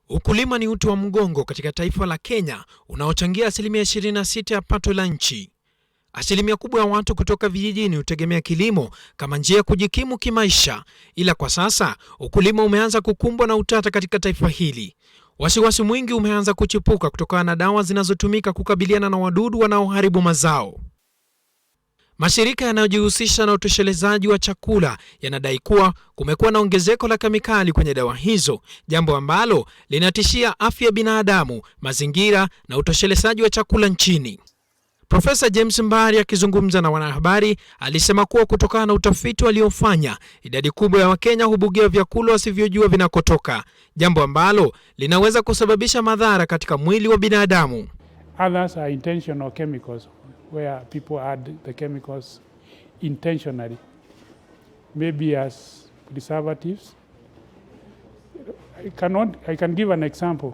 Ukulima ni uti wa mgongo katika taifa la Kenya unaochangia 26% ya pato la nchi. Asilimia kubwa ya watu kutoka vijijini hutegemea kilimo kama njia ya kujikimu kimaisha, ila kwa sasa ukulima umeanza kukumbwa na utata katika taifa hili. Wasiwasi mwingi umeanza kuchipuka kutokana na dawa zinazotumika kukabiliana na wadudu wanaoharibu mazao. Mashirika yanayojihusisha na utoshelezaji wa chakula yanadai kuwa kumekuwa na ongezeko la kemikali kwenye dawa hizo, jambo ambalo linatishia afya ya binadamu, mazingira na utoshelezaji wa chakula nchini. Profesa James Mbari akizungumza na wanahabari alisema kuwa kutokana na utafiti waliofanya, idadi kubwa ya Wakenya hubugia vyakula wasivyojua vinakotoka, jambo ambalo linaweza kusababisha madhara katika mwili wa binadamu. Others are intentional chemicals, where people add the chemicals intentionally, maybe as preservatives. I can give an example.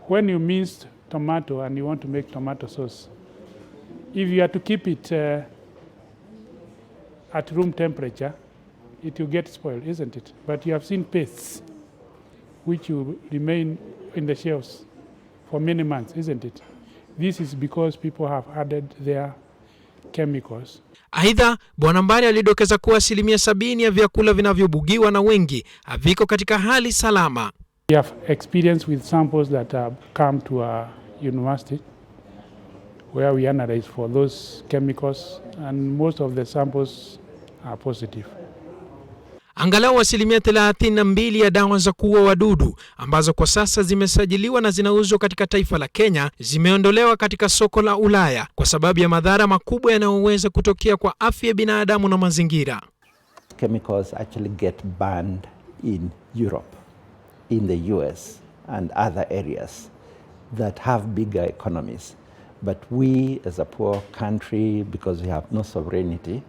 When you mince tomato and you want to make tomato sauce, if you are to keep it at room temperature, it will get spoiled, isn't it? But you have seen pastes which will remain in the shelves for many months, isn't it? This is because people have added their chemicals. Aidha, Bwana Mbari alidokeza kuwa 70% ya vyakula vinavyobugiwa na wengi haviko katika hali salama. We have experience with samples that have come to our university where we analyze for those chemicals, and most of the samples are positive. Angalau 32% ya dawa za kuua wadudu ambazo kwa sasa zimesajiliwa na zinauzwa katika taifa la Kenya zimeondolewa katika soko la Ulaya kwa sababu ya madhara makubwa yanayoweza kutokea kwa afya ya binadamu na mazingira. Chemicals actually get banned in Europe, in the US and other areas that have bigger economies. But we as a poor country, because we have no sovereignty,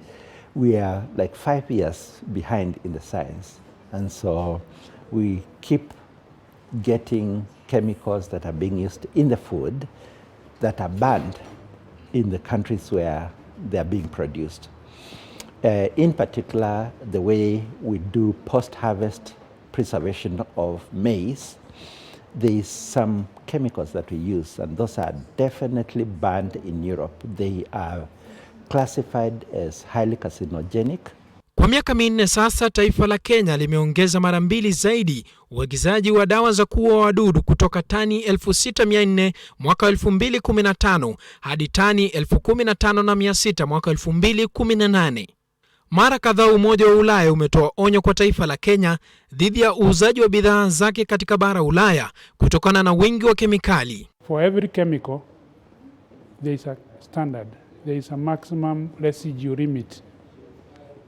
we are like 5 years behind in the science. And so we keep getting chemicals that are being used in the food that are banned in the countries where they are being produced. In particular, the way we do post-harvest preservation of maize, there is some chemicals that we use, and those are definitely banned in Europe. They are classified as highly carcinogenic. Kwa miaka 4 sasa, taifa la Kenya limeongeza mara 2 zaidi uagizaji wa dawa za kuua wadudu kutoka tani 6,400 mwaka 2015 hadi tani 15,600 mwaka 2018. Mara kadhaa Umoja wa Ulaya umetoa onyo kwa taifa la Kenya dhidi ya uuzaji wa bidhaa zake katika bara Ulaya kutokana na wingi wa kemikali. For every chemical, there is a standard. There is a maximum residue limit.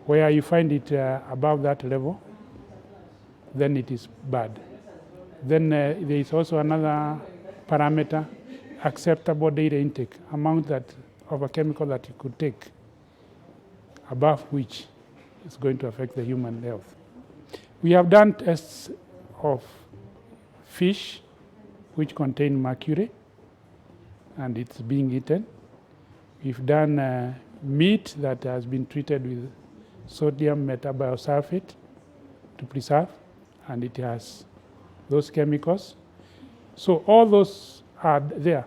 Where you find it above that level, then it is bad. Then there is also another parameter, acceptable daily intake, amount that of a chemical that you could take, above which is going to affect the human health. We have done tests of fish which contain mercury, and it's being eaten. We've done meat that has been treated with sodium metabisulfate to preserve, and it has those chemicals. So all those are there.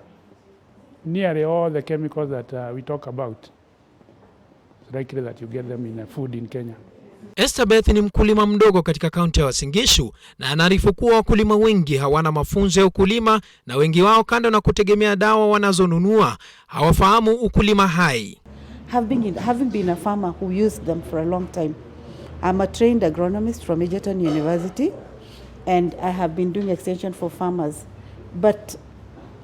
Nearly all the chemicals that we talk about, it's likely that you get them in food in Kenya. Estabeth ni mkulima mdogo katika kaunti ya Uasin Gishu na anaarifu kuwa wakulima wengi hawana mafunzo ya ukulima, na wengi wao kando na kutegemea dawa wanazonunua hawafahamu ukulima hai. Having been a farmer who used them for a long time, I'm a trained agronomist from Egerton University, and I have been doing extension for farmers. But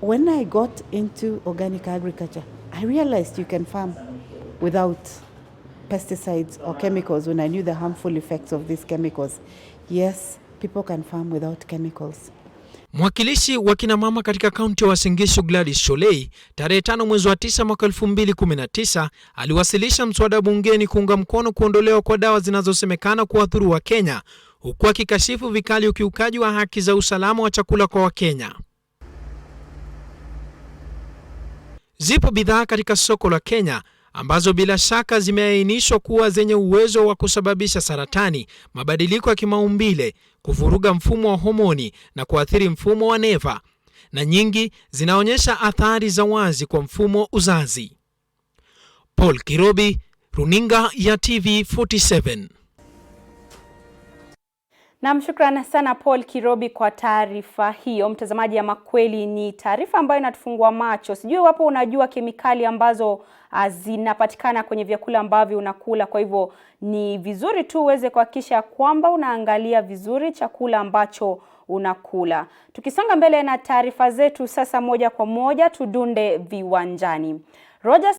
when I got into organic agriculture, I realized you can farm without pesticides or chemicals. When I knew the harmful effects of these chemicals, yes, people can farm without chemicals. Mwakilishi wa kina mama katika kaunti ya Uasin Gishu Gladys Sholei, tarehe 5 mwezi wa 9 mwaka 2019 aliwasilisha mswada bungeni kuunga mkono kuondolewa kwa dawa zinazosemekana kuwadhuru wa Kenya, huku akikashifu vikali ukiukaji wa haki za usalama wa chakula kwa Wakenya. Zipo bidhaa katika soko la Kenya ambazo bila shaka zimeainishwa kuwa zenye uwezo wa kusababisha saratani, mabadiliko ya kimaumbile, kuvuruga mfumo wa homoni na kuathiri mfumo wa neva, na nyingi zinaonyesha athari za wazi kwa mfumo uzazi. Paul Kirobi, Runinga ya TV47. Na shukrani sana Paul Kirobi kwa taarifa hiyo. Mtazamaji, ama kweli ni taarifa ambayo inatufungua macho. Sijui wapo unajua kemikali ambazo zinapatikana kwenye vyakula ambavyo unakula. Kwa hivyo ni vizuri tu uweze kuhakikisha kwamba unaangalia vizuri chakula ambacho unakula. Tukisonga mbele na taarifa zetu sasa, moja kwa moja tudunde viwanjani. Rogers